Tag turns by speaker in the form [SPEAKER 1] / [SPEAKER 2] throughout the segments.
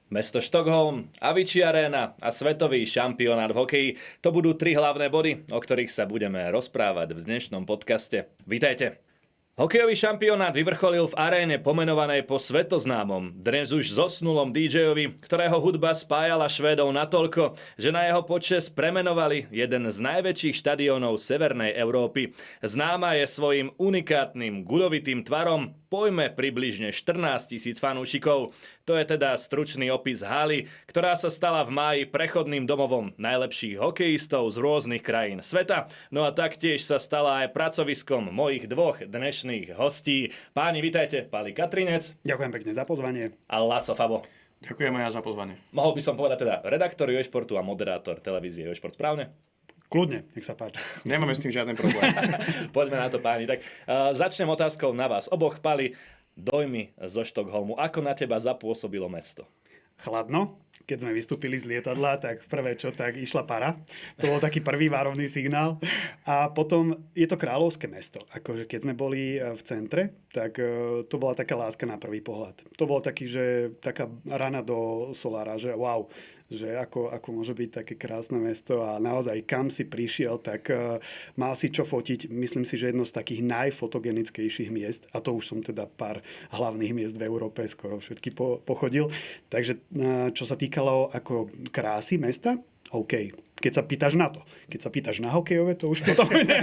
[SPEAKER 1] Mesto Štokholm, Avicii Arena a svetový šampionát v hokeji. To budú 3 hlavné body, o ktorých sa budeme rozprávať v dnešnom podcaste. Vítajte. Hokejový šampionát vyvrcholil v aréne pomenovanej po svetoznámom, dnes už zosnulom DJ-ovi, ktorého hudba spájala Švédov natoľko, že na jeho počesť premenovali jeden z najväčších štadiónov Severnej Európy. Známa je svojím unikátnym guľovitým tvarom, pojme približne 14 000 fanúšikov. To je teda stručný opis haly, ktorá sa stala v máji prechodným domovom najlepších hokejistov z rôznych krajín sveta. No a taktiež sa stala aj pracoviskom mojich dvoch dnešných hostí. Páni, vitajte, Pali Katrinec.
[SPEAKER 2] Ďakujem pekne za pozvanie.
[SPEAKER 1] A Laco Fabo.
[SPEAKER 3] Ďakujem aj ja za pozvanie.
[SPEAKER 1] Mohol by som povedať teda redaktor Jošportu a moderátor televízie Jošport, správne?
[SPEAKER 2] Kľudne, nech sa páči.
[SPEAKER 3] Nemáme s tým žiaden problém.
[SPEAKER 1] Poďme na to, páni. Tak začnem otázkou na vás. Oboch, Pali, dojmy zo Štokholmu. Ako na teba zapôsobilo mesto?
[SPEAKER 2] Chladno. Keď sme vystúpili z lietadla, tak prvé čo, tak išla para. To bol taký prvý varovný signál. A potom je to kráľovské mesto. Akože keď sme boli v centre, tak to bola taká láska na prvý pohľad. To bolo taký, že taká rana do solára, že wow, že ako môže byť také krásne mesto a naozaj kam si prišiel, tak mal si čo fotiť. Myslím si, že jedno z takých najfotogenickejších miest, a to už som teda pár hlavných miest v Európe skoro všetky pochodil. Takže čo sa týkalo ako krásy mesta, OK. Keď sa pýtaš na to. Keď sa pýtaš na hokejové, to už potom ide.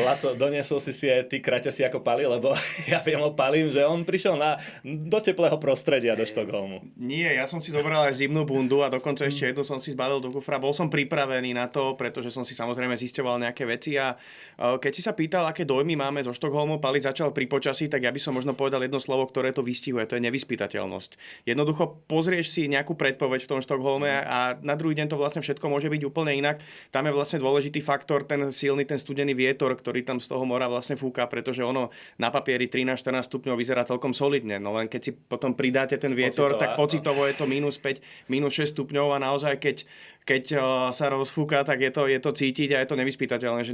[SPEAKER 1] Laco, doniesol si aj ty kraťasy ako Pali, lebo ja viem o Palim, že on prišiel do teplého prostredia do Štokholmu.
[SPEAKER 3] Nie, ja som si zobral aj zimnú bundu a dokonca ešte jednu som si zbalil do kufra. Bol som pripravený na to, pretože som si samozrejme zisťoval nejaké veci a keď si sa pýtal, aké dojmy máme zo Štokholmu, Pali začal pri počasí, tak ja by som možno povedal jedno slovo, ktoré to vystihuje, to je nevyspytateľnosť. Jednoducho pozrieš si nejakú predpoveď v tom Štokholme a na druhý deň to vlastne všetko môže byť úplne inak. Tam je vlastne dôležitý faktor, ten silný, ten studený vietor, ktorý tam z toho mora vlastne fúka, pretože ono na papieri 13-14 stupňov vyzerá celkom solidne. No len keď si potom pridáte ten vietor, tak pocitovo je to -5, -6 stupňov a naozaj keď sa rozfúka, tak je to cítiť a je to nevyspytateľné. Že,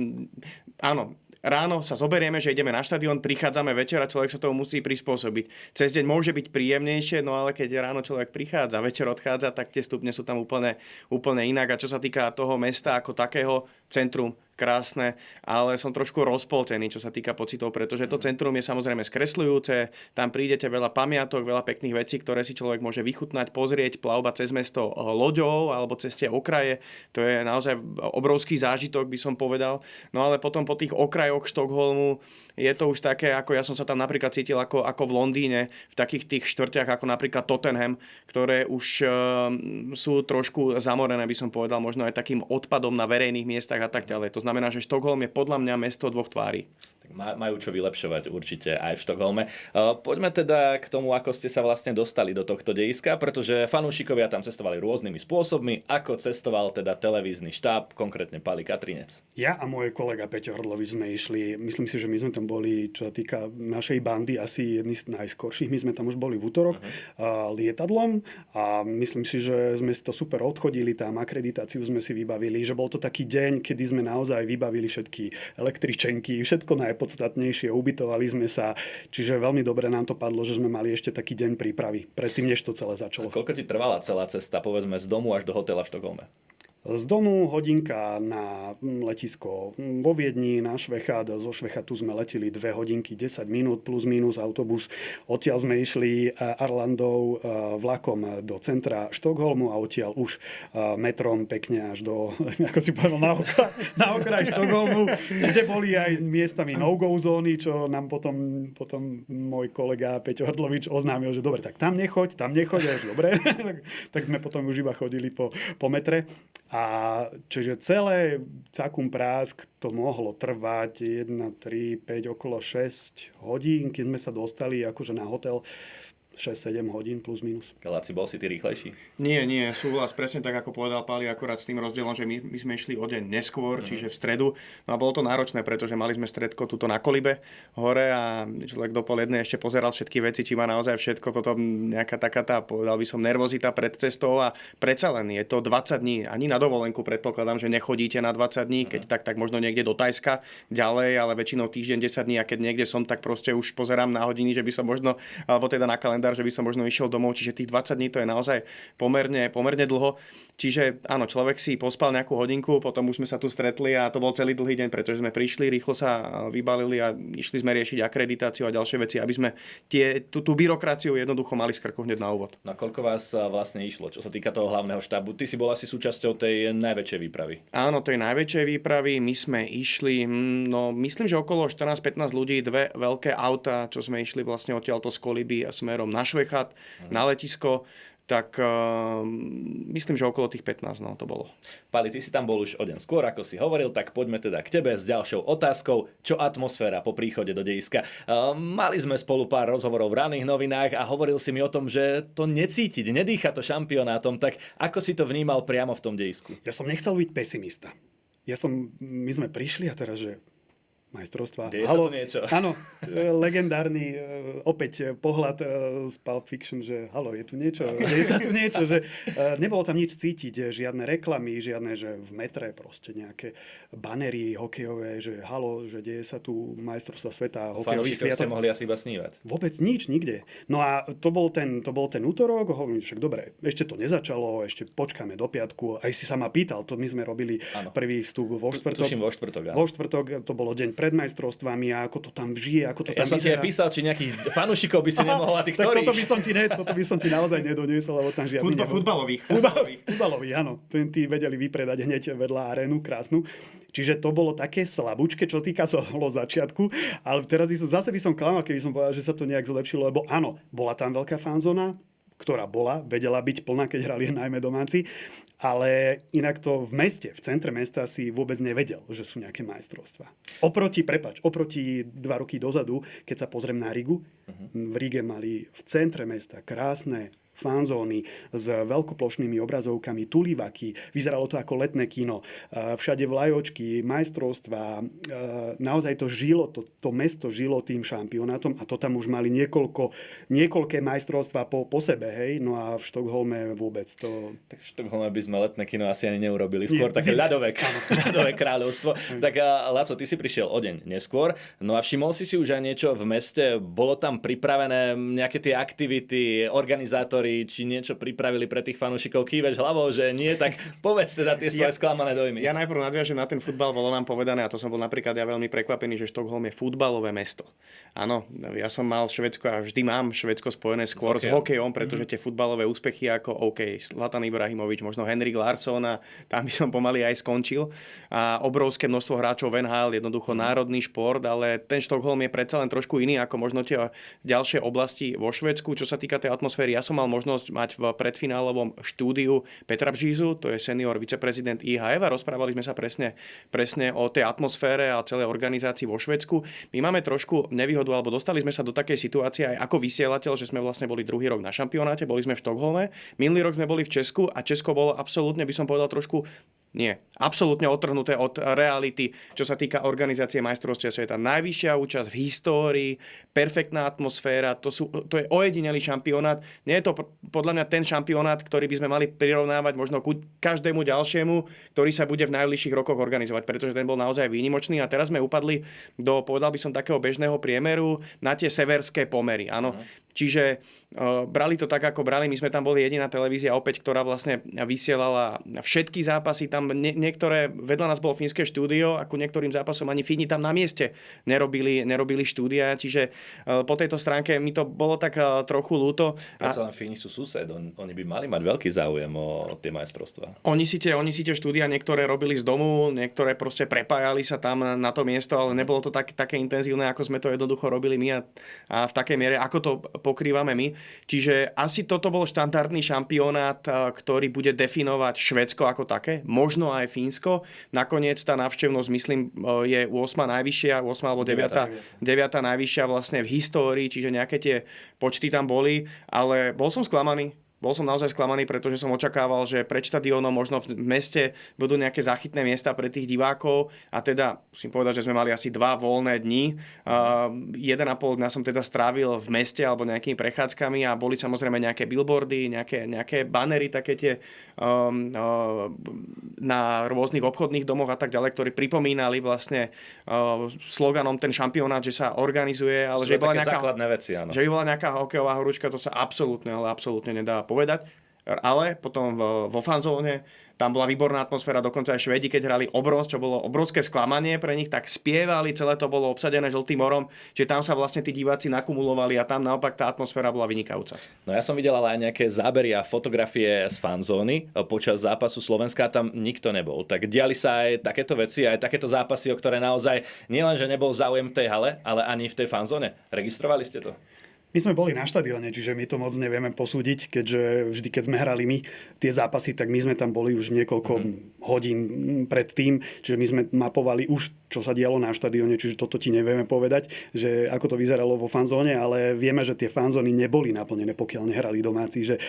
[SPEAKER 3] áno, ráno sa zoberieme, že ideme na štadión, prichádzame večer a človek sa tomu musí prispôsobiť. Cez deň môže byť príjemnejšie, no ale keď ráno človek prichádza, večer odchádza, tak tie stupne sú tam úplne inak. A čo sa týka toho mesta ako takého, centrum krásne, ale som trošku rozpoltený, čo sa týka pocitov, pretože to centrum je samozrejme skresľujúce, tam prídete veľa pamiatok, veľa pekných vecí, ktoré si človek môže vychutnať, pozrieť, plavba cez mesto loďou alebo cez tie okraje, to je naozaj obrovský zážitok, by som povedal. No ale potom po tých okrajoch Štokholmu je to už také, ako ja som sa tam napríklad cítil ako v Londýne, v takých tých štvrťach ako napríklad Tottenham, ktoré už sú trošku zamorené, by som povedal, možno aj takým odpadom na verejných miestach a tak ďalej. To znamená, že Štokholm je podľa mňa mesto dvoch tvári.
[SPEAKER 1] Tak majú čo vylepšovať určite aj v Štokholme. Poďme teda k tomu, ako ste sa vlastne dostali do tohto dejiska, pretože fanúšikovia tam cestovali rôznymi spôsobmi. Ako cestoval teda televízny štáb, konkrétne Pali Katrinec?
[SPEAKER 2] Ja a môj kolega Peťo Hrdlovič sme išli, myslím si, že my sme tam boli, čo sa týka našej bandy, asi jedni z najskorších. My sme tam už boli v útorok lietadlom a myslím si, že sme si to super odchodili, tam akreditáciu sme si vybavili, že bol to taký deň, kedy sme naozaj vybavili všetky električenky, všetko najpodstatnejšie, ubytovali sme sa, čiže veľmi dobre nám to padlo, že sme mali ešte taký deň prípravy, predtým, než to celé začalo.
[SPEAKER 1] A koľko ti trvala celá cesta, povedzme, z domu až do hotela v Štokholme?
[SPEAKER 2] Z domu hodinka na letisko vo Viedni, na Švechat. Zo Švechatu sme leteli 2 hodinky, 10 minút plus minus autobus. Odtiaľ sme išli Arlandou vlakom do centra Štokholmu a odtiaľ už metrom pekne až do, ako si povedal, na okraj Štokholmu, kde boli aj miestami no-go zóny, čo nám potom môj kolega Peťo Hrdlovič oznámil, že dobre, tak tam nechoď, až dobre. tak sme potom už iba chodili po metre. A čiže celkom prásk to mohlo trvať 1, 3, 5, okolo 6 hodín, keď sme sa dostali akože na hotel 6-7 hodín plus minus.
[SPEAKER 1] Laci, bol si ty rýchlejší?
[SPEAKER 3] Nie, súhlas presne tak, ako povedal Pali, akorát s tým rozdielom, že my sme išli o deň neskôr, čiže v stredu. No a bolo to náročné, pretože mali sme stredko tuto na Kolibe hore a človek do 12:30 ešte pozeral všetky veci, či má naozaj všetko, potom nejaká taká tá, povedal by som, nervozita pred cestou a predsa len je to 20 dní, ani na dovolenku predpokladám, že nechodíte na 20 dní, keď tak možno niekde do Tajska ďalej, ale väčšinou týždeň, 10 dní a keď niekde som, tak proste už pozerám na hodiny, že by som možno, alebo teda na kalendár, štandard, že by som možno išiel domov, čiže tých 20 dní to je naozaj pomerne dlho. Čiže áno, človek si pospal nejakú hodinku, potom už sme sa tu stretli a to bol celý dlhý deň, pretože sme prišli, rýchlo sa vybalili a išli sme riešiť akreditáciu a ďalšie veci, aby sme tú byrokraciu jednoducho mali z krku hneď na úvod.
[SPEAKER 1] Na koľko vás vlastne išlo, čo sa týka toho hlavného štábu? Ty si bol asi súčasťou tej najväčšej výpravy.
[SPEAKER 3] Áno, tej najväčšej výpravy. My sme išli, myslím, že okolo 14-15 ľudí, dve veľké auta, čo sme išli vlastne odtiaľto z Koliby a smerom na Švechat, na letisko. Tak myslím, že okolo tých 15 to bolo.
[SPEAKER 1] Pali, ty si tam bol už o deň skôr, ako si hovoril, tak poďme teda k tebe s ďalšou otázkou. Čo atmosféra po príchode do dejiska? Mali sme spolu pár rozhovorov v ranných novinách a hovoril si mi o tom, že to necítiť, nedýcha to šampionátom, tak ako si to vnímal priamo v tom dejisku?
[SPEAKER 2] Ja som nechcel byť pesimista. My sme prišli a teraz, že majstrovstvá.
[SPEAKER 1] Deje sa tu niečo.
[SPEAKER 2] Áno, legendárny opäť pohľad z Pulp Fiction, že halo, je tu niečo, deje sa tu niečo, že nebolo tam nič cítiť, žiadne reklamy, žiadne, že v metre proste nejaké banery hokejové, že halo, že deje sa tu majstrovstvá sveta, hokejový sviatok.
[SPEAKER 1] Ste mohli asi iba snívať.
[SPEAKER 2] Vôbec nič, nikde. No a to bol ten útorok, hovorím, však dobre, ešte to nezačalo, ešte počkáme do piatku, aj si sa ma pýtal, to my sme robili prvý vstup vo štvrtok.
[SPEAKER 1] Tuším vo štvrtok, áno.
[SPEAKER 2] Vo štvrtok, to bolo deň pred majstrovstvami a ako to tam žije, ako to tam
[SPEAKER 1] vyzerá. Ja som ti aj písal, či nejakých fanúšikov by si nemohol, a ty ktorých?
[SPEAKER 2] Tak toto by som ti naozaj nedoniesol, lebo tam žiadny nebol. Futbalových, áno. Tí vedeli vypredať hneď vedľa arénu, krásnu. Čiže to bolo také slabúčke, čo týka začiatku, ale teraz by som klamal, keby som povedal, že sa to nejak zlepšilo, lebo áno, bola tam veľká fanzóna, ktorá vedela byť plná, keď hrali najmä domáci, ale inak to v meste, v centre mesta si vôbec nevedel, že sú nejaké majstrovstvá. Oproti 2 roky dozadu, keď sa pozriem na Rigu, v Rige mali v centre mesta krásne fanzóny s veľkoplošnými obrazovkami, tulivaky, vyzeralo to ako letné kino, všade vlajočky, majstrovstvá, naozaj to žilo, to mesto žilo tým šampionátom a to tam už mali niekoľké majstrovstvá po sebe, hej, no a v Štokholme vôbec to...
[SPEAKER 1] Tak v Štokholme by sme letné kino asi ani neurobili, skôr také ľadové kráľovstvo. Tak Laco, ty si prišiel o deň neskôr, no a všimol si už aj niečo v meste, bolo tam pripravené nejaké tie aktivity, organizátori, či niečo pripravili pre tých fanúšikov? Kýveš hlavou, že nie, tak povedz teda tie svoje sklamané dojmy.
[SPEAKER 3] Ja najprv nadviažem na ten futbal, bolo nám povedané, a to som bol napríklad ja veľmi prekvapený, že Štokholm je futbalové mesto. Áno, ja som mal Švédsko a vždy mám Švédsko spojené skôr s hokejom, pretože tie futbalové úspechy ako Zlatan Ibrahimovič, možno Henrik Larsson, a tam by som pomaly aj skončil. A obrovské množstvo hráčov v NHL, jednoducho národný šport, ale ten Štokholm je predsa len trošku iný ako možno tie ďalšie oblasti vo Švédsku. Čo sa týka tej atmosféry, ja som mal možnosť mať v predfinálovom štúdiu Petra Bžízu, to je senior viceprezident IHF, a rozprávali sme sa presne o tej atmosfére a celej organizácii vo Švédsku. My máme trošku nevýhodu, alebo dostali sme sa do takej situácie aj ako vysielateľ, že sme vlastne boli druhý rok na šampionáte, boli sme v Štokholme, minulý rok sme boli v Česku a Česko bolo absolútne, by som povedal, trošku absolútne odtrhnuté od reality, čo sa týka organizácie majstrovstiev sveta. Najvyššia účasť v histórii, perfektná atmosféra, to je ojedinelý šampionát. Nie je to podľa mňa ten šampionát, ktorý by sme mali prirovnávať možno ku každému ďalšiemu, ktorý sa bude v najbližších rokoch organizovať, pretože ten bol naozaj výnimočný a teraz sme upadli do, povedal by som, takého bežného priemeru na tie severské pomery. Áno. Čiže brali to tak, ako brali. My sme tam boli jediná televízia opäť, ktorá vlastne vysielala všetky zápasy. Tam niektoré, vedľa nás bolo fínske štúdio a ku niektorým zápasom ani Fíni tam na mieste nerobili štúdia. Čiže po tejto stránke mi to bolo tak trochu ľúto.
[SPEAKER 1] Predsa len Fíni sú sused. Oni by mali mať veľký záujem o tie majstrovstvá.
[SPEAKER 3] Oni si tie štúdia niektoré robili z domu, niektoré proste prepájali sa tam na to miesto, ale nebolo to také intenzívne, ako sme to jednoducho robili my a v takej miere, ako to pokrývame my. Čiže asi toto bol štandardný šampionát, ktorý bude definovať Švédsko ako také, možno aj Fínsko. Nakoniec tá návštevnosť, myslím, je 8. najvyššia, 8. alebo 9. najvyššia vlastne v histórii, čiže nejaké tie počty tam boli, ale bol som sklamaný. bol som naozaj sklamaný, pretože som očakával, že pred štadiónom možno v meste budú nejaké záchytné miesta pre tých divákov a teda musím povedať, že sme mali asi 2 voľné dni. 1,5 dňa som teda strávil v meste alebo nejakými prechádzkami a boli samozrejme nejaké billboardy, nejaké banery také tie na rôznych obchodných domoch a tak ďalej, ktorí pripomínali vlastne sloganom ten šampionát, že sa organizuje, ale že bola nejaká
[SPEAKER 1] základné veci, áno.
[SPEAKER 3] Že by bola nejaká hokejová horúčka, to sa absolútne nedá povedať. Ale potom vo fanzóne tam bola výborná atmosféra, dokonca aj Švédi, keď hrali Obros, čo bolo obrovské sklamanie pre nich, tak spievali, celé to bolo obsadené žltým morom, že tam sa vlastne tí diváci nakumulovali a tam naopak tá atmosféra bola vynikajúca.
[SPEAKER 1] No ja som videl ale aj nejaké zábery a fotografie z fanzóny počas zápasu Slovenska, tam nikto nebol. Tak diali sa aj takéto veci, aj takéto zápasy, o ktoré naozaj nielenže nebol záujem v tej hale, ale ani v tej fanzóne. Registrovali ste to?
[SPEAKER 2] My sme boli na štadióne, čiže my to moc nevieme posúdiť, keďže vždy, keď sme hrali my tie zápasy, tak my sme tam boli už niekoľko hodín pred tým, čiže my sme mapovali už, čo sa dialo na štadióne, čiže toto ti nevieme povedať, že ako to vyzeralo vo fanzóne, ale vieme, že tie fanzóny neboli naplnené, pokiaľ nehrali domáci, že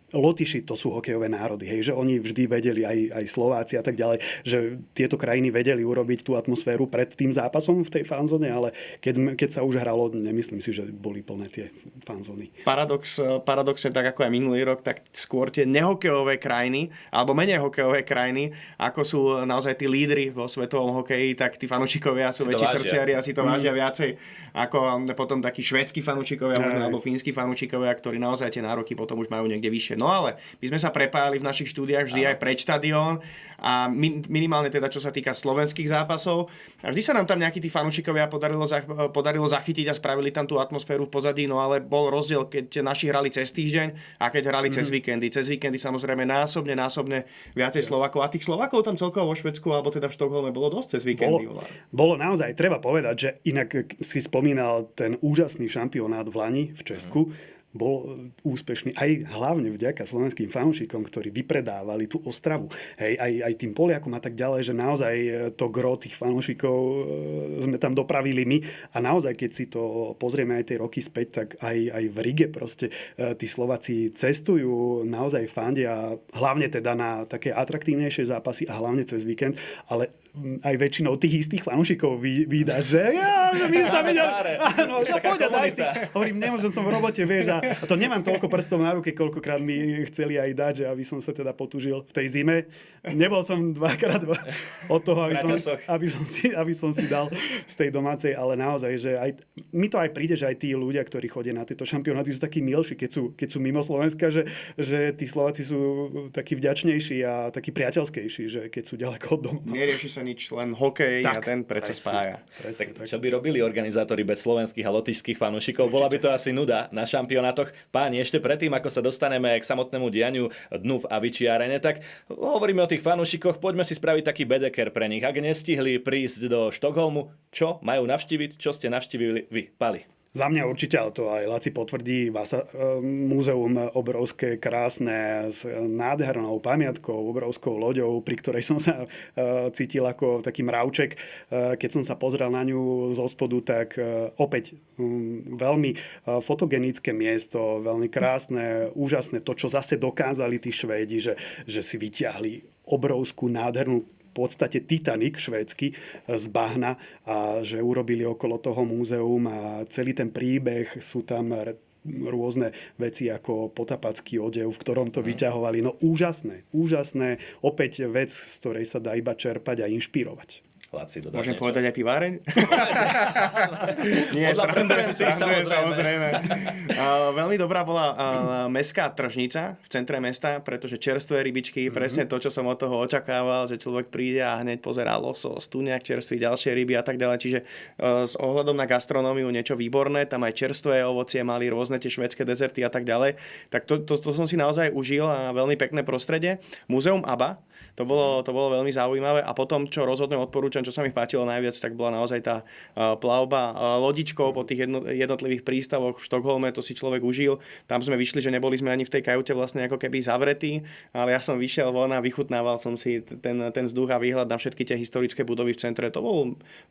[SPEAKER 2] Lotyši to sú hokejové národy, hej, že oni vždy vedeli, aj Slováci a tak ďalej, že tieto krajiny vedeli urobiť tú atmosféru pred tým zápasom v tej fanzóne, ale keď sa už hralo, nemyslím si, že boli plné tie fanzóny.
[SPEAKER 3] Paradoxne, tak ako aj minulý rok, tak skôr tie nehokejové krajiny, alebo menej hokejové krajiny, ako sú naozaj tí lídri vo svetovom hokeji, tak tí fanúšikovia sú väčší srdciari a si to vážia viacej ako potom takí švédsky fanúšikovia, možno, alebo fínsky fanúšikovia, ktorí naozaj tie nároky potom už majú niekde vyššie. No ale my sme sa prepájali v našich štúdiách vždy aj pred štadión a minimálne teda čo sa týka slovenských zápasov. A vždy sa nám tam nejakí tí fanúšikovia podarilo zachytiť a spravili tam tú atmosféru v pozadí, no ale bol rozdiel, keď naši hrali cez týždeň a keď hrali cez víkendy. Cez víkendy samozrejme násobne viacej Slovákov. A tých Slovákov tam celkovo vo Švédsku alebo teda v Štokholme bolo dosť cez víkendy.
[SPEAKER 2] Bolo naozaj, treba povedať, že inak si spomínal ten úžasný šampionát v Lani v Česku, bol úspešný aj hlavne vďaka slovenským fanúšikom, ktorí vypredávali tú Ostravu. Hej, aj tým Poliakom a tak ďalej, že naozaj to gro tých fanúšikov sme tam dopravili my a naozaj, keď si to pozrieme aj tie roky späť, tak aj v Rige proste tí Slováci cestujú, naozaj fandia, hlavne teda na také atraktívnejšie zápasy a hlavne cez víkend, ale aj väčšinou tých istých fanúšikov vydáš, že my sa videli. Áno, daj si. Hovorím, nemôžem, som v robote, vieš, a to nemám toľko prstov na ruke, koľkokrát mi chceli aj dať, že aby som sa teda potúžil v tej zime. Nebol som dvakrát od toho, aby som si dal z tej domácej, ale naozaj, že aj, mi to aj príde, že aj tí ľudia, ktorí chodia na tieto šampionáty, sú takí milší, keď sú mimo Slovenska, že tí Slováci sú takí vďačnejší a takí priateľskejší, že keď sú ďaleko od domu.
[SPEAKER 3] Nerieši sa nič, len hokej a ten predsa spája.
[SPEAKER 1] Tak čo by robili organizátori bez slovenských a lotyšských fanúšikov? Bola by to asi nuda na šampionátoch. Páni, ešte predtým, ako sa dostaneme k samotnému dianiu dnu v Avicii Arene, tak hovoríme o tých fanúšikoch, poďme si spraviť taký bedeker pre nich. Ak nestihli prísť do Štokholmu, čo majú navštíviť? Čo ste navštívili vy, Pali?
[SPEAKER 2] Za mňa určite, ale to aj Laci potvrdí, múzeum obrovské, krásne, s nádhernou pamiatkou, obrovskou loďou, pri ktorej som sa cítil ako taký mravček. Keď som sa pozrel na ňu zo spodu, tak opäť veľmi fotogenické miesto, veľmi krásne, úžasné. To, čo zase dokázali tí Švédi, že si vyťahli obrovskú, nádhernú v podstate Titanic švédsky z bahna a že urobili okolo toho múzeum a celý ten príbeh, sú tam rôzne veci ako potapacký odev, v ktorom to vyťahovali. No úžasné. Opäť vec, z ktorej sa dá iba čerpať a inšpirovať.
[SPEAKER 1] Laci,
[SPEAKER 3] môžem povedať aj piváreň? Nie, samozrejme. Veľmi dobrá bola mestská tržnica v centre mesta, pretože čerstvé rybičky, presne to, čo som od toho očakával, že človek príde a hneď pozerá losos, tuniak čerstvý, ďalšie ryby a tak ďalej. Čiže s ohľadom na gastronómiu niečo výborné, tam aj čerstvé ovocie mali, rôzne tie švédske dezerty a tak ďalej. Tak to som si naozaj užil a veľmi pekné prostredie. Múzeum ABBA, to bolo veľmi zaujímavé a potom, čo rozhodne odporúčam, čo sa mi páčilo najviac, tak bola naozaj tá plavba lodičkou po tých jednotlivých prístavoch v Štokholme, to si človek užil. Tam sme vyšli, že neboli sme ani v tej kajute vlastne ako keby zavretí, ale ja som vyšiel von a vychutnával som si ten vzduch a výhľad na všetky tie historické budovy v centre. To bol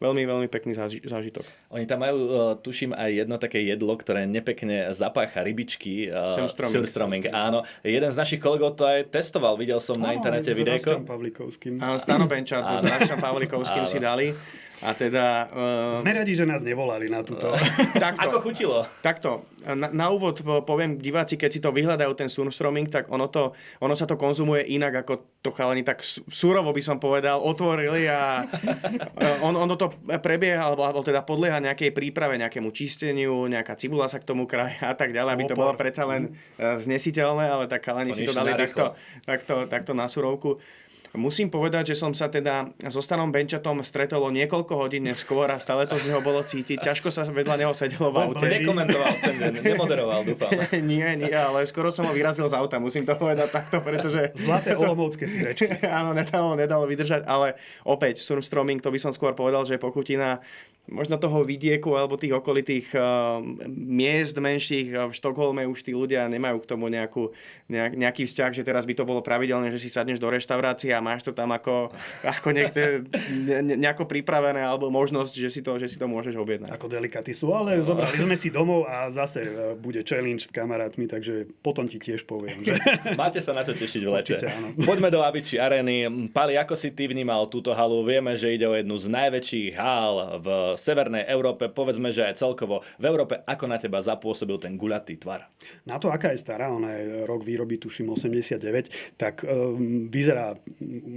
[SPEAKER 3] veľmi, veľmi pekný zážitok.
[SPEAKER 1] Oni tam majú, tuším, aj jedno také jedlo, ktoré nepekne zapácha rybičky. Surströmming, áno. Jeden z našich kolegov to aj testoval. Videl som na internete videjko.
[SPEAKER 2] S Rastom Pavlikovským.
[SPEAKER 3] Áno, Stano Benčat, s Rastom Pavlikovským si dali. A teda...
[SPEAKER 2] Sme radi, že nás nevolali na túto.
[SPEAKER 1] Ako chutilo?
[SPEAKER 3] Takto. Na úvod poviem diváci, keď si to vyhľadajú, ten surströmming, tak ono sa to konzumuje inak, ako to chalani tak surovo by som povedal, otvorili a ono to prebieha, alebo teda podlieha nejakej príprave, nejakému čisteniu, nejaká cibula sa k tomu kraje a tak ďalej, aby to bolo predsa len znesiteľné, ale tak chalani si to dali takto na surovku. Musím povedať, že som sa teda so Stanom Benčatom stretol o niekoľko hodín neskôr a stále to z neho bolo cítiť. Ťažko sa vedľa neho sedelo v aute.
[SPEAKER 1] Nekomentoval ten deň, nemoderoval, dúfam.
[SPEAKER 3] Nie, ale skoro som ho vyrazil z auta, musím to povedať takto, pretože...
[SPEAKER 2] Zlaté olomoucké sírečky.
[SPEAKER 3] Áno, nedalo vydržať, ale opäť surströmming, to by som skôr povedal, že je pochutina možno toho vidieku alebo tých okolitých miest menších. V Štokholme už tí ľudia nemajú k tomu nejaký vzťah, že teraz by to bolo pravidelné, že si sadneš do reštaurácie a máš to tam ako nejako pripravené alebo možnosť, že si to môžeš objednať.
[SPEAKER 2] Ako delikaty sú, ale zobrali sme si domov a zase bude challenge s kamarátmi, takže potom ti tiež poviem. Že...
[SPEAKER 1] Máte sa na čo tešiť v lete.
[SPEAKER 2] Určite, áno.
[SPEAKER 1] Poďme do Avicii Areny. Pali, ako si ty vnímal túto halu? Vieme, že ide o jednu z najväčších hál v severnej Európe, povedzme, že aj celkovo v Európe. Ako na teba zapôsobil ten guľatý tvar?
[SPEAKER 2] Na to, aká je stará, ona je rok výroby, tuším 89, tak vyzerá,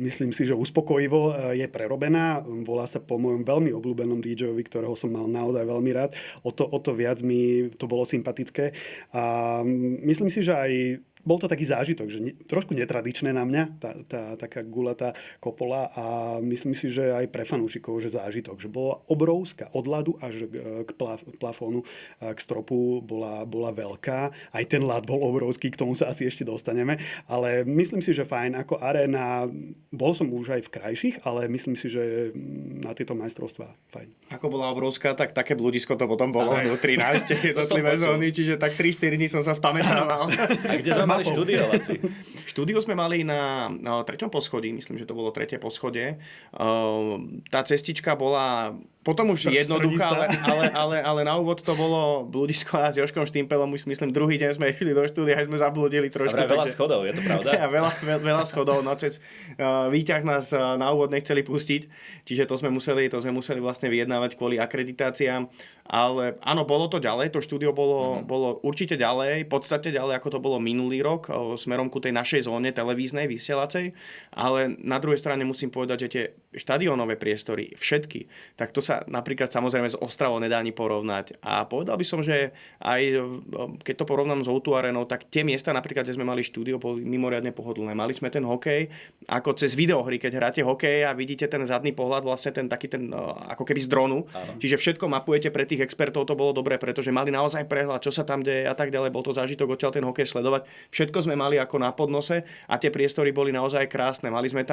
[SPEAKER 2] myslím si, že uspokojivo, je prerobená. Volá sa po mojom veľmi obľúbenom DJ-ovi, ktorého som mal naozaj veľmi rád. O to viac mi to bolo sympatické. A myslím si, že aj bol to taký zážitok, že trošku netradičné na mňa, tá taká gulatá kopola a myslím si, že aj pre fanúšikov, že zážitok, že bola obrovská, od ľadu až k plafónu, k stropu bola veľká. Aj ten ľad bol obrovský, k tomu sa asi ešte dostaneme, ale myslím si, že fajn, ako aréna, bol som už aj v krajších, ale myslím si, že na tieto majstrovstvá fajn.
[SPEAKER 3] Ako bola obrovská, tak také blúdisko to potom bolo vnútri nájsť jednotlivé zóny, čiže tak 3-4 dní som sa spamätával.
[SPEAKER 1] A kde sme mali štúdio, Laci?
[SPEAKER 3] Štúdio sme mali na 3. poschodí, myslím, že to bolo 3. poschodie. Tá cestička bola potom už jednoduchá, ale na úvod to bolo blúdisko a s Jožkom Štimpelom už myslím druhý deň sme išli do štúdia a sme zablúdili trošku.
[SPEAKER 1] A veľa schodov, je to pravda?
[SPEAKER 3] veľa schodov, no cez výťah nás na úvod nechceli pustiť, čiže to sme museli vlastne vyjednávať kvôli akreditáciám, ale áno, bolo to ďalej, to štúdio bolo určite ďalej, podstatne ďalej, ako to bolo minulý rok, smerom ku tej našej zóne televíznej, vysielacej, ale na druhej strane musím povedať, že tie štadiónové priestory, všetky, tak to sa napríklad samozrejme s Ostravou nedá ani porovnať. A povedal by som, že aj keď to porovnám s O2 arenou, tak tie miesta napríklad, kde sme mali štúdio, boli mimoriadne pohodlné. Mali sme ten hokej, ako cez videohry, keď hráte hokej a vidíte ten zadný pohľad, vlastne ten taký ten ako keby z dronu. Áno. Čiže všetko mapujete pre tých expertov, to bolo dobré, pretože mali naozaj prehľad, čo sa tam deje a tak ďalej. Bol to zážitok odtiaľ ten hokej sledovať. Všetko sme mali ako na podnose a tie priestory boli naozaj krásne. Mali sme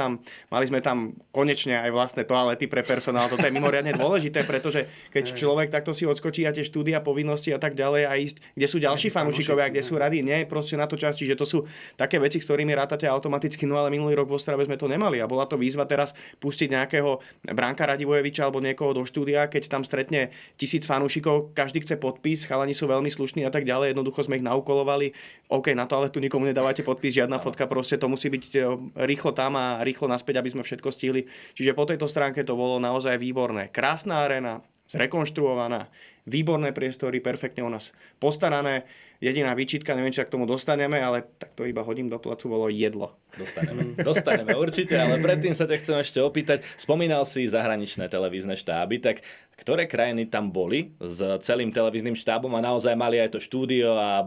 [SPEAKER 3] tam konečne aj vlastné toalety pre personál. Toto je mimoriadne dôležité, pretože keď človek takto si odskočí a tie štúdia, povinnosti a tak ďalej a ísť, kde sú ďalší fanúšikovia, kde sú rady, nie, proste na to čas, čiže to sú také veci, s ktorými rátate automaticky, no ale minulý rok v Ostrave sme to nemali a bola to výzva teraz pustiť nejakého Branka Radivojeviča alebo niekoho do štúdia, keď tam stretne 1000 fanúšikov, každý chce podpis, chalani sú veľmi slušní a tak ďalej, jednoducho sme ich naukolovali. OK, na to ale tu nikomu nedávate podpis, žiadna fotka, proste to musí byť rýchlo tam a rýchlo naspäť, aby sme všetko stihli. Čiže po tejto stránke to bolo naozaj výborné. Krásna aréna, zrekonštruovaná, výborné priestory, perfektne o nás postarané. Jediná výčitka, neviem, či sa k tomu dostaneme, ale tak to iba hodím do placu, bolo jedlo. Dostaneme určite, ale predtým sa ťa chcem ešte opýtať. Spomínal si zahraničné televízne štáby, tak ktoré krajiny tam boli s celým televíznym štábom a naozaj mali aj to štúdio a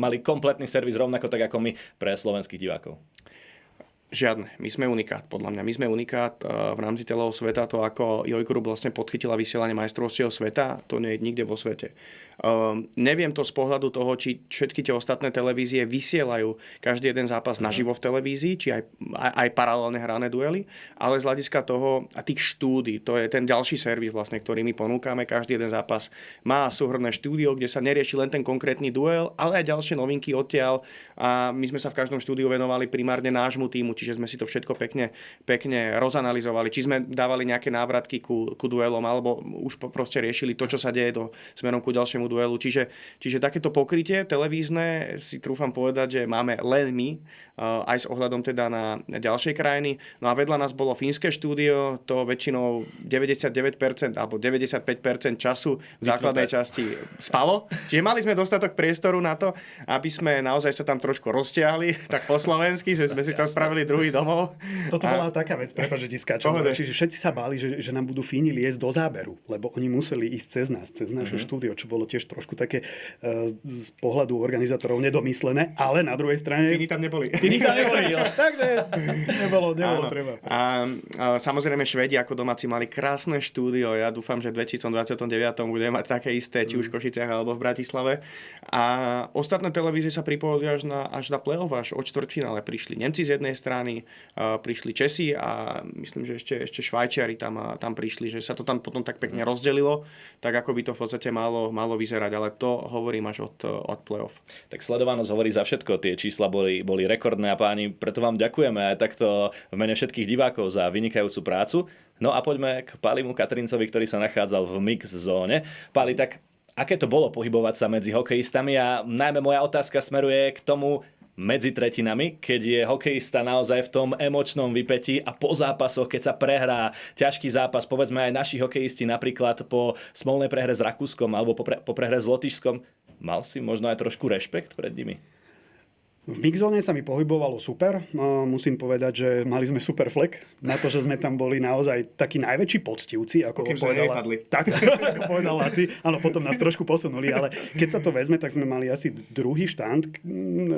[SPEAKER 3] mali kompletný servis rovnako tak ako my pre slovenských divákov? Žiadne. My sme unikát, podľa mňa. My sme unikát v rámci celého sveta. To, ako Joy Group vlastne podchytila vysielanie majstrovstiev sveta, to nie je nikde vo svete. Neviem to z pohľadu toho, či všetky tie ostatné televízie vysielajú každý jeden zápas naživo v televízii, či aj paralelne hrané duely, ale z hľadiska toho a tých štúdií, to je ten ďalší servis, vlastne, ktorý my ponúkame. Každý jeden zápas má súhrnné štúdio, kde sa nerieši len ten konkrétny duel, ale aj ďalšie novinky odtiaľ. A my sme sa v každom štúdiu venovali primárne nášmu tímu, čiže sme si to všetko pekne rozanalizovali. Či sme dávali nejaké návratky ku duelom, alebo už proste riešili to, čo sa deje smerom ku ďalšiemu duelu. Čiže takéto pokrytie televízne si trúfam povedať, že máme len my, aj s ohľadom teda na ďalšie krajiny. No a vedľa nás bolo fínske štúdio, to väčšinou 99% alebo 95% času v základnej časti spalo. Čiže mali sme dostatok priestoru na to, aby sme naozaj sa tam trošku roztiahli, tak po slovensky, že sme si tam spravili druhý domov.
[SPEAKER 2] Toto bola taká vec, prepáč, že ti skáčem. Čiže všetci sa báli, že nám budú Fíni liesť do záberu, lebo oni museli ísť cez naše štúdio, čo bolo tiež trošku také z pohľadu organizátorov nedomyslené, ale na druhej strane...
[SPEAKER 3] Fíni tam neboli.
[SPEAKER 2] Takže nebolo treba.
[SPEAKER 3] A samozrejme Švédi ako domáci mali krásne štúdio. Ja dúfam, že v 2029 budeme mať také isté, či už v Košiciach alebo v Bratislave. A ostatné televízie sa pripojili až na play-off, až od štvrťfinále prišli Nemci z jednej strany, prišli Česi a myslím, že ešte Švajčiari tam prišli, že sa to tam potom tak pekne rozdelilo, tak ako by to v podstate malo vyzerať, ale to hovorím až od play-off.
[SPEAKER 1] Tak sledovanosť hovorí za všetko, tie čísla boli rekordné a páni, preto vám ďakujeme aj takto v mene všetkých divákov za vynikajúcu prácu. No a poďme k Pálimu Katrincovi, ktorý sa nachádzal v mix zóne. Páli, tak aké to bolo pohybovať sa medzi hokejistami a najmä moja otázka smeruje k tomu medzi tretinami, keď je hokejista naozaj v tom emočnom vypätí a po zápasoch, keď sa prehrá ťažký zápas, povedzme aj naši hokejisti napríklad po smolnej prehre s Rakúskom alebo po prehre s Lotyšskom, mal si možno aj trošku rešpekt pred nimi?
[SPEAKER 2] V mixzóne sa mi pohybovalo super. Musím povedať, že mali sme super flek na to, že sme tam boli naozaj takí najväčší poctivci, ako povedal Laci. Áno, potom nás trošku posunuli, ale keď sa to vezme, tak sme mali asi druhý štand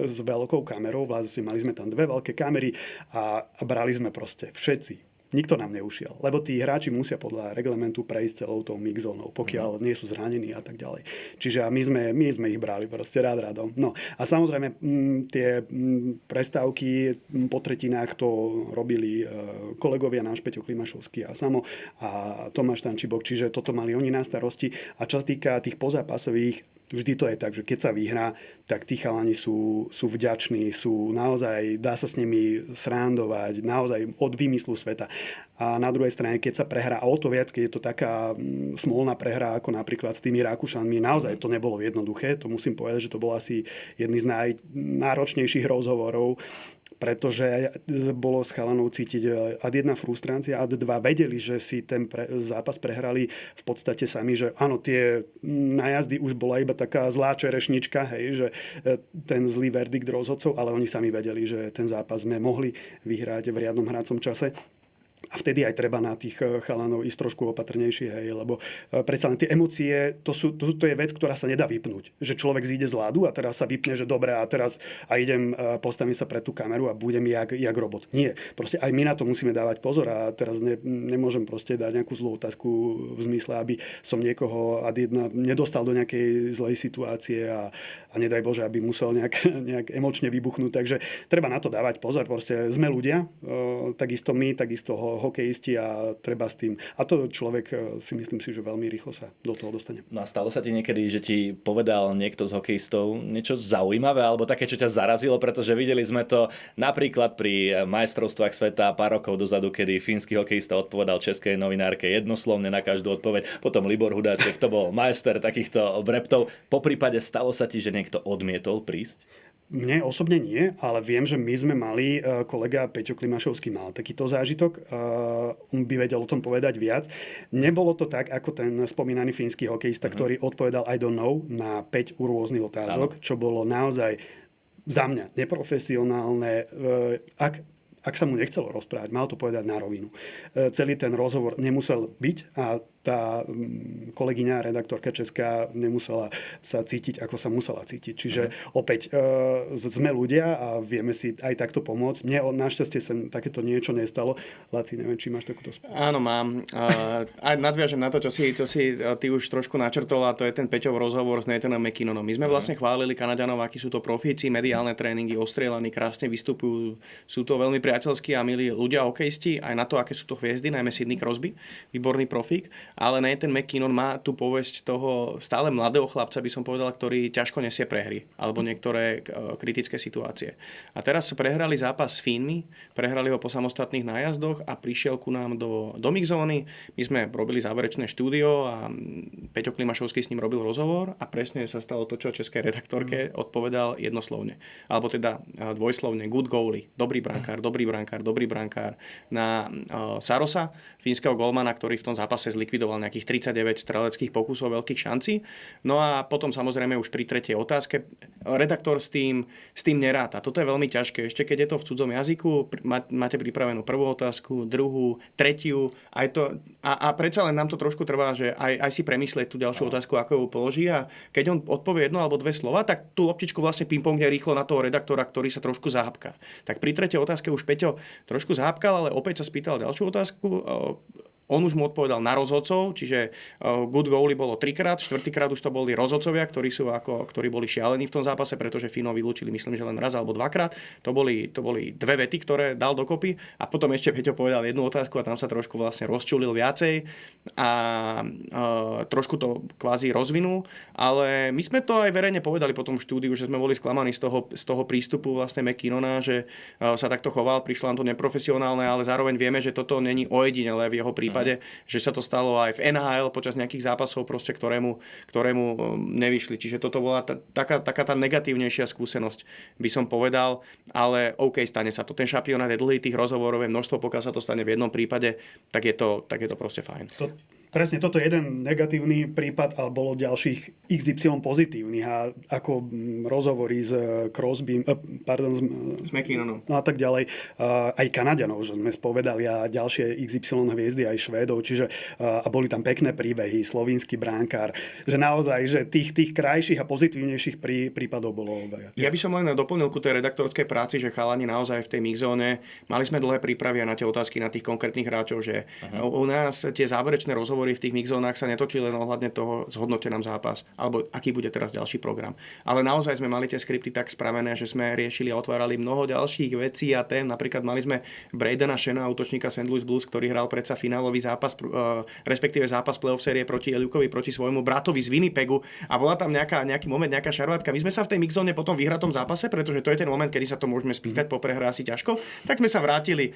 [SPEAKER 2] s veľkou kamerou. Vlastne mali sme tam dve veľké kamery a brali sme proste všetci. Nikto nám neušiel, lebo tí hráči musia podľa reglementu prejsť celou tou mixzónou, pokiaľ nie sú zranení a tak ďalej. Čiže my sme ich brali proste rádom. No a samozrejme tie prestávky po tretinách to robili kolegovia náš Peťo Klimašovský a Samo a Tomáš Tančibok, čiže toto mali oni na starosti. A čo sa týka tých pozápasových, vždy to je tak, že keď sa vyhrá, tak tí chalani sú vďační, sú naozaj, dá sa s nimi srandovať, naozaj od výmyslu sveta. A na druhej strane, keď sa prehrá, a o to viac, keď je to taká smolná prehra, ako napríklad s tými Rakúšanmi, naozaj to nebolo jednoduché, to musím povedať, že to bol asi jedný z najnáročnejších rozhovorov, pretože bolo s chalanou cítiť ad jedna frustrácia, ad dva vedeli, že si ten zápas prehrali v podstate sami, že áno, tie nájazdy už bola iba taká zlá čerešnička, hej, že ten zlý verdikt rozhodcov, ale oni sami vedeli, že ten zápas sme mohli vyhrať v riadnom hrácom čase. A vtedy aj treba na tých chalanov ísť trošku opatrnejšie, hej, lebo predsa len tie emócie, to je vec, ktorá sa nedá vypnúť. Že človek zíde z ľadu a teraz sa vypne, že dobre, a teraz idem, postavím sa pred tú kameru a budem jak robot. Nie. Proste aj my na to musíme dávať pozor a teraz nemôžem proste dať nejakú zlú otázku v zmysle, aby som niekoho ad jedna nedostal do nejakej zlej situácie a nedaj Bože, aby musel nejak emočne vybuchnúť. Takže treba na to dávať pozor. Proste sme ľudia, takisto my, takisto hokejisti a treba s tým. A to človek si myslím si, že veľmi rýchlo sa do toho dostane.
[SPEAKER 1] No a stalo sa ti niekedy, že ti povedal niekto z hokejistov niečo zaujímavé alebo také, čo ťa zarazilo, pretože videli sme to napríklad pri majstrovstvách sveta pár rokov dozadu, kedy fínsky hokejista odpovedal českej novinárke jednoslovne na každú odpoveď. Potom Libor Hudáček, to bol majster takýchto breptov. Poprípade stalo sa ti, že niekto odmietol prísť?
[SPEAKER 2] Mne osobne nie, ale viem, že my sme mali, kolega Peťo Klimašovský mal takýto zážitok, on by vedel o tom povedať viac. Nebolo to tak, ako ten spomínaný fínsky hokejista, ktorý odpovedal I don't know na 5 rôznych otázok, čo bolo naozaj za mňa neprofesionálne. Ak sa mu nechcelo rozprávať, mal to povedať na rovinu. Celý ten rozhovor nemusel byť a tá kolegyňa, redaktorka česká nemusela sa cítiť, ako sa musela cítiť. Čiže opäť sme ľudia a vieme si aj takto pomôcť. Mne našťastie sa takéto niečo nestalo. Laci, neviem, či máš takúto spolu.
[SPEAKER 3] Áno, mám. A nadviažem na to, čo si ty už trošku načrtol, a to je ten Peťov rozhovor s Nathanom McKinnonom. My sme vlastne chválili Kanaďanov, akí sú to profíci, mediálne tréningy, ostrielaní, krásne vystupujú. Sú to veľmi priateľskí a milí ľudia, hokejisti, aj na to, aké sú to hviezdy, najmä Sidney Crosby, výborný profík. Ale Nathan McKinnon má tú povesť toho stále mladého chlapca, by som povedal, ktorý ťažko nesie prehry alebo niektoré kritické situácie. A teraz prehrali zápas s Fínmi, prehrali ho po samostatných nájazdoch a prišiel ku nám do mixzóny. My sme robili záverečné štúdio a Peťo Klimašovský s ním robil rozhovor a presne sa stalo to, čo českej redaktorke odpovedal jednoslovne. Alebo teda dvojslovne good goalie, dobrý brankár na Sarosa, fínskeho golmana, ktorý v tom zápase zlikvidoval nejakých 39 streleckých pokusov veľkých šancí. No a potom samozrejme už pri tretej otázke redaktor s tým neráta. Toto je veľmi ťažké. Ešte keď je to v cudzom jazyku, máte pripravenú prvú otázku, druhú, tretiu, a predsa len nám to trošku trvá, že aj si premyslieť tú ďalšiu otázku, ako ju položí, a keď on odpovie jedno alebo dve slova, tak tú loptičku vlastne pingpongne rýchlo na toho redaktora, ktorý sa trošku zahápka. Tak pri tretej otázke už Peťo trošku zahápkal, ale opäť sa spýtal ďalšiu otázku. On už mu odpovedal na rozhodcov, čiže good goalie bolo 3-krát, 4-krát už to boli rozhodcovia, ktorí boli šialení v tom zápase, pretože Fínov vylúčili, myslím, že len raz alebo 2-krát. To boli dve vety, ktoré dal dokopy, a potom ešte Peťo povedal jednu otázku a tam sa trošku vlastne rozčulil viacej a trošku to kvázi rozvinul, ale my sme to aj verejne povedali po tom štúdiu, že sme boli sklamaní z toho prístupu vlastne McKinnona, že sa takto choval, prišlo nám to neprofesionálne, ale zároveň vieme, že toto není ojedinelé v jeho prípade, že sa to stalo aj v NHL počas nejakých zápasov, proste, ktorému nevyšli. Čiže toto bola taká tá negatívnejšia skúsenosť, by som povedal, ale OK, stane sa to. Ten šampionát je dlhý, tých rozhovorov je množstvo, pokiaľ sa to stane v jednom prípade, tak je to proste fajn.
[SPEAKER 2] Presne, toto je jeden negatívny prípad, ale bolo ďalších XY pozitívnych, a ako rozhovory s Crosbym,
[SPEAKER 3] s McKinnonom.
[SPEAKER 2] No a tak ďalej. Aj Kanaďanov, že sme spovedali, a ďalšie XY hviezdy, aj Švédov, čiže a boli tam pekné príbehy, slovinský bránkár, že naozaj, že tých krajších a pozitívnejších prípadov bolo oveľa.
[SPEAKER 3] Ja by som len doplnil ku tej redaktorskej práci, že chalani naozaj v tej mixzóne mali sme dlhé prípravy na tie otázky na tých konkrétnych hráčov, že u nás tie záverečné rozhovory v tých mixzónach sa netočili len ohľadne toho, zhodnote nám zápas, alebo aký bude teraz ďalší program. Ale naozaj sme mali tie skripty tak spravené, že sme riešili a otvárali mnoho ďalších vecí a tém. Napríklad mali sme Bradena Shena, útočníka St. Louis Blues, ktorý hral predsa finálový zápas, respektíve zápas playoff série proti Eliukovi, proti svojmu bratovi z Winnipegu, a bola tam nejaký moment, nejaká šarvátka. My sme sa v tej mixzóne potom vyhratom zápase, pretože to je ten moment, kedy sa to môžeme spýtať po prehre asi ťažko, tak sme sa vrátili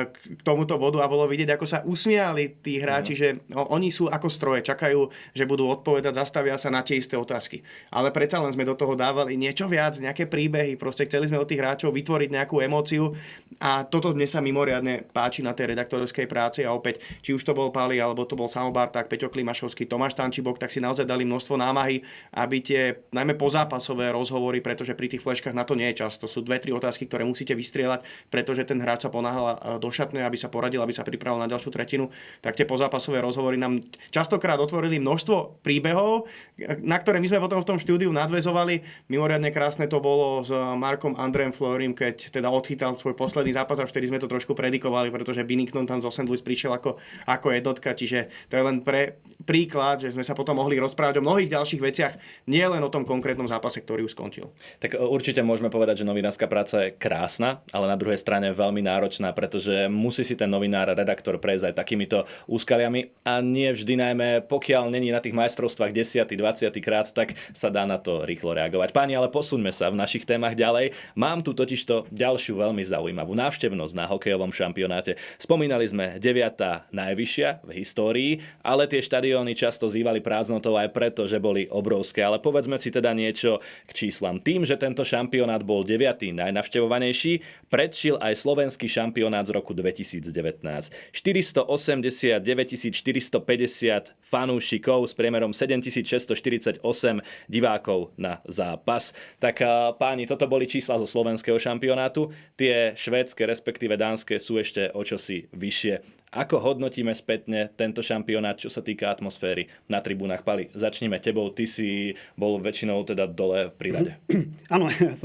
[SPEAKER 3] k tomuto bodu a bolo vidieť, ako sa usmiali tí hráči, že oni sú ako stroje, čakajú, že budú odpovedať, zastavia sa na tie isté otázky. Ale predsa len sme do toho dávali niečo viac, nejaké príbehy, proste chceli sme od tých hráčov vytvoriť nejakú emóciu, a toto dnes sa mimoriadne páči na tej redaktorskej práci, a opäť, či už to bol Pali, alebo to bol Samo Barták, Peťo Klimašovský, Tomáš Tančibok, tak si naozaj dali množstvo námahy, aby tie najmä pozápasové rozhovory, pretože pri tých fleškách na to nie je čas. To sú 2-3 otázky, ktoré musíte vystrieľať, pretože ten hráč sa ponáhľa do šatne, aby sa poradil, aby sa pripravil na ďalšiu tretinu. Tak tie pozápasové rozhovory nám častokrát otvorili množstvo príbehov, na ktoré my sme potom v tom štúdiu nadväzovali. Mimoriadne krásne to bolo s Markom Andrejom Florim, keď teda odchytal svoj posledný zápas, a vtedy sme to trošku predikovali, pretože Binnington tam zo St. Louis prišiel ako jednotka, čiže to je len príklad, že sme sa potom mohli rozprávať o mnohých ďalších veciach, nie len o tom konkrétnom zápase, ktorý už skončil.
[SPEAKER 1] Tak určite môžeme povedať, že novinárska práca je krásna, ale na druhej strane veľmi náročná, pretože musí si ten novinár, redaktor prejsť aj takýmito úskaliami, a nie vždy, najmä pokiaľ není na tých majstrovstvách 10., 20. krát, tak sa dá na to rýchlo reagovať. Páni, ale posuňme sa v našich témach ďalej. Mám tu totižto ďalšiu veľmi zaujímavú návštevnosť na hokejovom šampionáte. Spomínali sme 9. najvyššia v histórii, ale tie štadióny často zývali prázdnotou aj preto, že boli obrovské. Ale povedzme si teda niečo k číslam. Tým, že tento šampionát bol 9. najnavštevovanejší, predčil aj slovenský šampionát z roku 2019. 489 400 450 fanúšikov s priemerom 7648 divákov na zápas. Tak páni, toto boli čísla zo slovenského šampionátu. Tie švédske, respektíve dánske sú ešte o čosi vyššie. Ako hodnotíme spätne tento šampionát, čo sa týka atmosféry na tribúnach? Pali, začneme tebou. Ty si bol väčšinou teda dole pri rade.
[SPEAKER 2] Áno, ja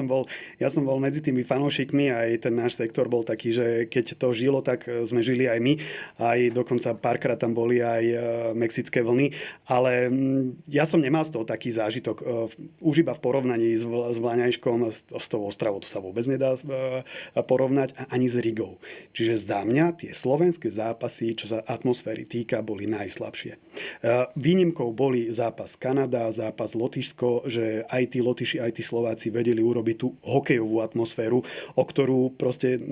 [SPEAKER 2] som bol medzi tými fanúšikmi, aj ten náš sektor bol taký, že keď to žilo, tak sme žili aj my. Aj dokonca párkrát tam boli aj mexické vlny. Ale ja som nemal z toho taký zážitok. Už iba v porovnaní s Vlaňajškom, s tou Ostravou, to sa vôbec nedá porovnať, ani s Rigou. Čiže za mňa tie slovenské zápasy, čo sa atmosféry týka, boli najslabšie. Výnimkou boli zápas Kanada, zápas Lotyšsko, že aj tí Lotyši, aj tí Slováci vedeli urobiť tú hokejovú atmosféru,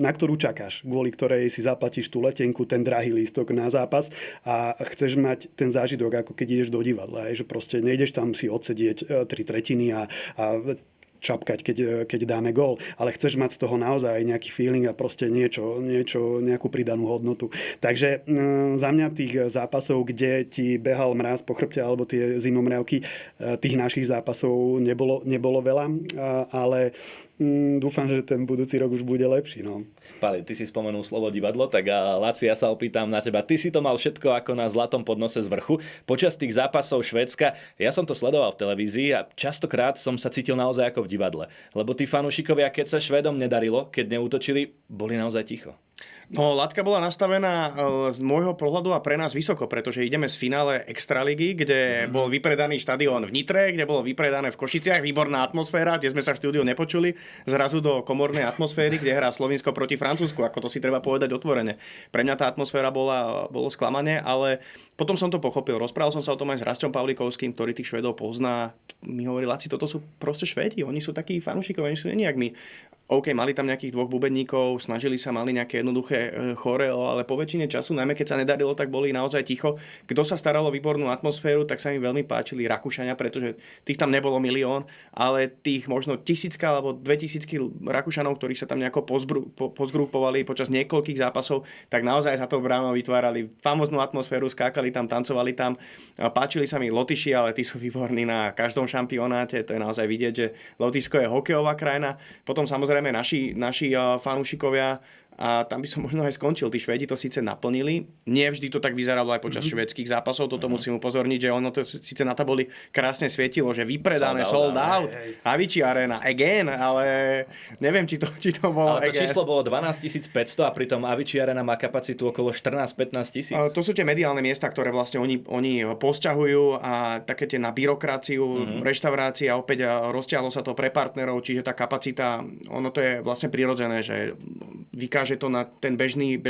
[SPEAKER 2] na ktorú čakáš, kvôli ktorej si zaplatíš tú letenku, ten drahý lístok na zápas a chceš mať ten zážitok, ako keď ideš do divadla, že proste nejdeš tam si odsedieť 3/3 a čapkať, keď dáme gól. Ale chceš mať z toho naozaj nejaký feeling a proste nejakú pridanú hodnotu. Takže za mňa tých zápasov, kde ti behal mráz po chrbte alebo tie zimomriavky, tých našich zápasov nebolo veľa, ale dúfam, že ten budúci rok už bude lepší. No.
[SPEAKER 1] Pali, ty si spomenul slovo divadlo, tak Laci, ja sa opýtam na teba. Ty si to mal všetko ako na zlatom podnose z vrchu. Počas tých zápasov Švédska, ja som to sledoval v televízii a častokrát som sa cítil naozaj ako v divadle. Lebo tí fanúšikovia, keď sa Švédom nedarilo, keď neútočili, boli naozaj ticho.
[SPEAKER 3] No, latka bola nastavená z môjho pohľadu a pre nás vysoko, pretože ideme z finále Extraligy, kde bol vypredaný štadión v Nitre, kde bolo vypredané v Košiciach, výborná atmosféra, kde sme sa v štúdiu nepočuli, zrazu do komornej atmosféry, kde hrá Slovinsko proti Francúzsku, ako to si treba povedať otvorene. Pre mňa tá atmosféra bolo sklamanie, ale potom som to pochopil. Rozprával som sa o tom aj s Rastom Pavlikovským, ktorý tých Švédov pozná. Mi hovorí: Laci, toto sú proste Švédi, oni sú takí fanúšikovia, oni sú nie jak my. OK, mali tam nejakých 2 bubeníkov, mali nejaké jednoduché choreo, ale po väčšine času, najmä keď sa nedarilo, tak boli naozaj ticho. Kto sa staral o výbornú atmosféru, tak sa mi veľmi páčili Rakúšania, pretože tých tam nebolo 1 000 000, ale tých možno 1000 alebo 2000 Rakúšanov, ktorí sa tam nejako pozgrupovali počas niekoľkých zápasov, tak naozaj za tou bránou vytvárali famoznú atmosféru, skákali tam, tancovali tam. Páčili sa mi Lotyši, ale tí sú výborní na každom šampionáte, to je naozaj vidieť, že Lotyšsko je hokejová krajina. Potom samozrejme naši fanúšikovia, a tam by som možno aj skončil. Tí Švédi to síce naplnili, nie vždy to tak vyzeralo aj počas švédskych zápasov, toto musím upozorniť, že ono to síce na tabuli krásne svietilo, že vypredané, sold out, Avicii Arena, again, ale neviem, či to bolo
[SPEAKER 1] ale to číslo bolo 12 500 a pritom Avicii Arena má kapacitu okolo 14-15 000.
[SPEAKER 3] To sú tie mediálne miesta, ktoré vlastne oni posťahujú a také tie na byrokraciu, reštaurácie a opäť rozťahlo sa to pre partnerov, čiže tá kapacita, ono to je vlastne prirodzené, že vykáže to na ten bežný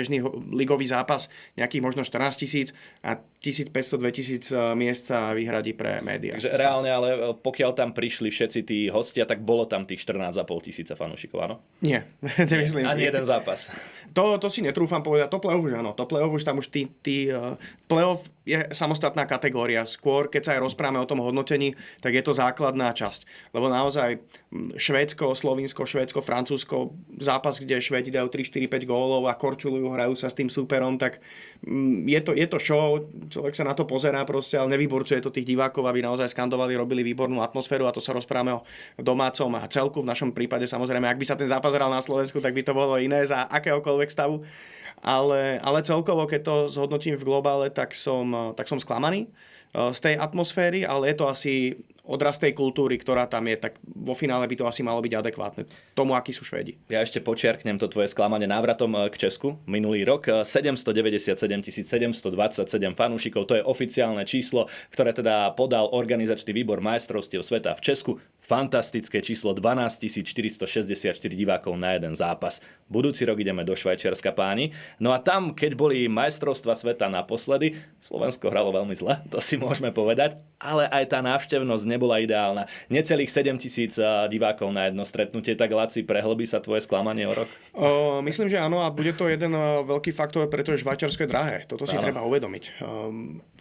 [SPEAKER 3] ligový zápas nejakých možno 14 000 a 1500-2000 miest sa vyhradí pre médiá.
[SPEAKER 1] Takže reálne, ale pokiaľ tam prišli všetci tí hostia, tak bolo tam tých 14 500 fanúšikov, áno?
[SPEAKER 3] Nie, nemyslím si.
[SPEAKER 1] Ani jeden zápas.
[SPEAKER 3] To si netrúfam povedať. To play-off už áno. To play-off už tam už play-off je samostatná kategória. Skôr, keď sa aj rozprávame o tom hodnotení, tak je to základná časť. Lebo naozaj Švédsko, Slovinsko, Švédsko, Francúzsko, zápas, kde Švédi dajú 3, 4, 5 gólov a korčulujú, hrajú sa s tým súperom, tak je to show, človek sa na to pozerá proste, ale nevyborcuje to tých divákov, aby naozaj skandovali, robili výbornú atmosféru a to sa rozprávame o domácom a celku. V našom prípade samozrejme, ak by sa ten zápas hral na Slovensku, tak by to bolo iné za akéhokoľvek stavu. Ale celkovo, keď to zhodnotím v globále, tak som sklamaný z tej atmosféry, ale je to asi odraz tej kultúry, ktorá tam je, tak vo finále by to asi malo byť adekvátne tomu, akí sú Švédi.
[SPEAKER 1] Ja ešte počiarknem to tvoje sklamanie návratom k Česku. Minulý rok 797 727 fanúšikov, to je oficiálne číslo, ktoré teda podal organizačný výbor majstrovstiev sveta v Česku. Fantastické číslo, 12 464 divákov na jeden zápas. Budúci rok ideme do Švajčiarska, páni. No a tam, keď boli majstrovstva sveta naposledy, Slovensko hralo veľmi zle, to si môžeme povedať, ale aj tá návštevnosť nebola ideálna. Necelých 7 000 divákov na jedno stretnutie, tak Laci, prehlbí sa tvoje sklamanie o rok?
[SPEAKER 3] Myslím, že áno a bude to jeden veľký faktor, pretože Švajčiarsko je drahé. Toto si treba uvedomiť.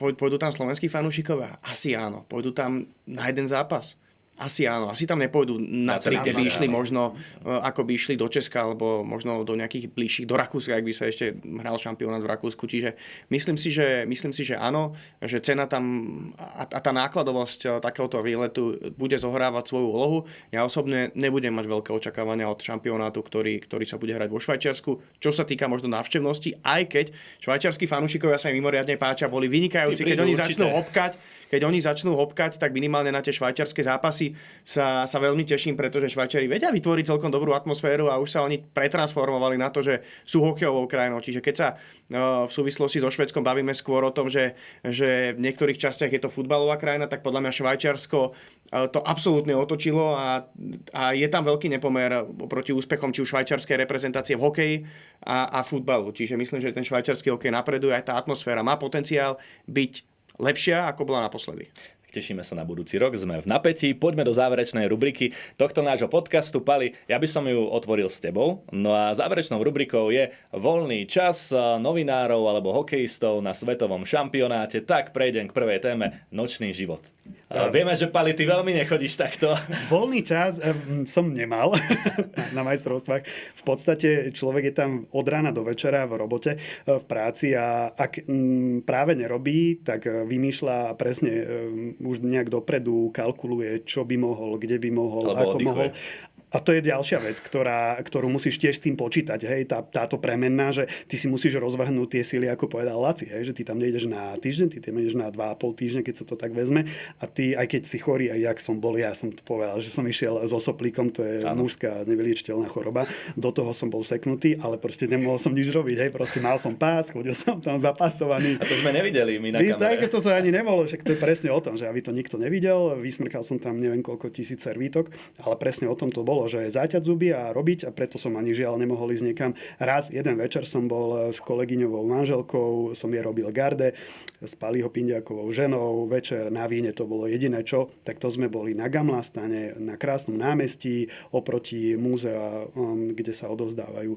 [SPEAKER 3] Pôjdu tam slovenskí fanúšikovia? Asi áno. Pôjdu tam na jeden zápas? Asi áno, asi tam nepôjdu na tri, kde by išli
[SPEAKER 1] áno.
[SPEAKER 3] možno, ako by išli do Česka, alebo možno do nejakých bližších, do Rakúska, ak by sa ešte hral šampionát v Rakúsku. Čiže myslím si, že áno, že cena tam a tá nákladovosť takéhoto výletu bude zohrávať svoju úlohu. Ja osobne nebudem mať veľké očakávania od šampionátu, ktorý sa bude hrať vo Švajčiarsku. Čo sa týka možno návštevnosti, aj keď švajčiarski fanúšikovia sa im mimoriadne páčia, boli vynikajúci, keď oni začnú hopkať, tak minimálne na tie švajčiarske zápasy sa veľmi teším, pretože Švajčiari vedia vytvoriť celkom dobrú atmosféru a už sa oni pretransformovali na to, že sú hokejovou krajinou. Čiže keď sa v súvislosti so Švédskom bavíme skôr o tom, že v niektorých častiach je to futbalová krajina, tak podľa mňa Švajčiarsko to absolútne otočilo a je tam veľký nepomer proti úspechom či už švajčiarskej reprezentácie v hokeji a futbalu. Čiže myslím, že ten švajčiarsky hokej napreduje, aj tá atmosféra má potenciál byť lepšia, ako bola naposledy.
[SPEAKER 1] Tešíme sa na budúci rok, sme v napätí. Poďme do záverečnej rubriky tohto nášho podcastu. Pali, ja by som ju otvoril s tebou. No a záverečnou rubrikou je voľný čas novinárov alebo hokejistov na svetovom šampionáte. Tak prejdem k prvej téme, nočný život. Vieme, že Pali, ty veľmi nechodíš takto.
[SPEAKER 2] Voľný čas som nemal na majstrovstvách. V podstate človek je tam od rána do večera v robote, v práci a ak práve nerobí, tak vymýšľa presne už nejak dopredu, kalkuluje, čo by mohol, kde by mohol,
[SPEAKER 1] alebo
[SPEAKER 2] ako
[SPEAKER 1] oddychuje.
[SPEAKER 2] mohol. A to je ďalšia vec, ktorú musíš tiež s tým počítať. Hej? Táto premenná, že ty si musíš rozvrhnúť tie síly, ako povedal Laci. Hej? Že ty tam nejdeš na týždeň, ty tam ideš na 2,5 týždňa, keď sa to tak vezme. A ty, aj keď si chorý, aj jak som bol, ja som to povedal, že som išiel so soplíkom, to je mužská nevyliečiteľná choroba. Do toho som bol seknutý, ale proste nemohol som nič robiť. Hej? Proste mal som pás, chodil som tam zapasovaný.
[SPEAKER 1] A to sme nevideli my na kamere.
[SPEAKER 2] Tak, to sa ani nemohlo, však to je presne o tom, že aby to nikto nevidel. Vysmrkal som tam neviem koľko tisíc servítok, ale presne o tom to bolo, že zaťať zuby a robiť a preto som ani žiaľ nemohol ísť niekam. Raz jeden večer som bol s kolegyňovou manželkou, som jej robil garde s Paliho Pindiakovou ženou, večer na víne to bolo jediné čo, tak to sme boli na Gamlastane, na krásnom námestí oproti múzea, kde sa odovzdávajú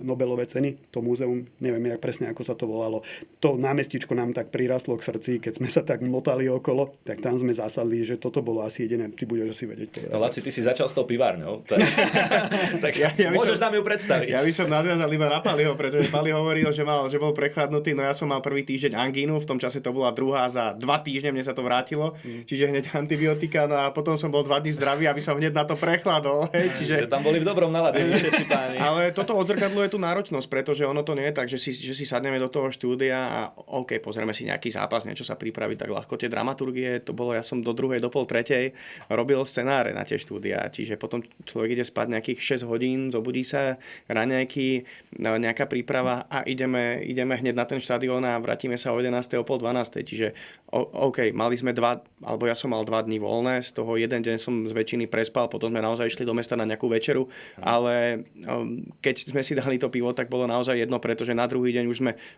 [SPEAKER 2] Nobelové ceny, to múzeum, neviem jak presne ako sa to volalo. To námestičko nám tak prirastlo k srdci, keď sme sa tak motali okolo, tak tam sme zasadli, že toto bolo asi jediné, ty budeš asi vedieť povedať.
[SPEAKER 1] No Laci, ty si začal s tou pivárňou. Tak môžeš nám ju predstaviť.
[SPEAKER 3] Ja by som nadviazal iba na Paliho, pretože Pali hovoril, že bol prechladnutý, no ja som mal prvý týždeň angínu, v tom čase to bola druhá, za 2 týždne mne sa to vrátilo, čiže hneď antibiotika, no a potom som bol 2 dní zdravý, aby som hneď na to prechladol.
[SPEAKER 1] Čiže tam boli v dobrom naladení všetci páni.
[SPEAKER 3] Ale toto odzrkadluje tú náročnosť, pretože ono to nie je tak, že si sadneme do toho štúdia a OK, pozrieme si nejaký zápas, niečo sa pripraviť tak ľahko. Tie dramaturgie, to bolo, ja som do 2:00, do 2:30 robil scenáre na tie štúdia, čiže potom človek ide spať nejakých 6 hodín, zobudí sa raňajky, nejaká príprava a ideme hneď na ten štadión a vrátime sa o 11:00, o 11:30. Čiže OK, mali sme ja som mal 2 dní voľné, z toho jeden deň som z väčšiny prespal, potom sme naozaj išli do mesta na nejakú večeru, ale keď sme si dali to pivo, tak bolo naozaj jedno, pretože na druhý deň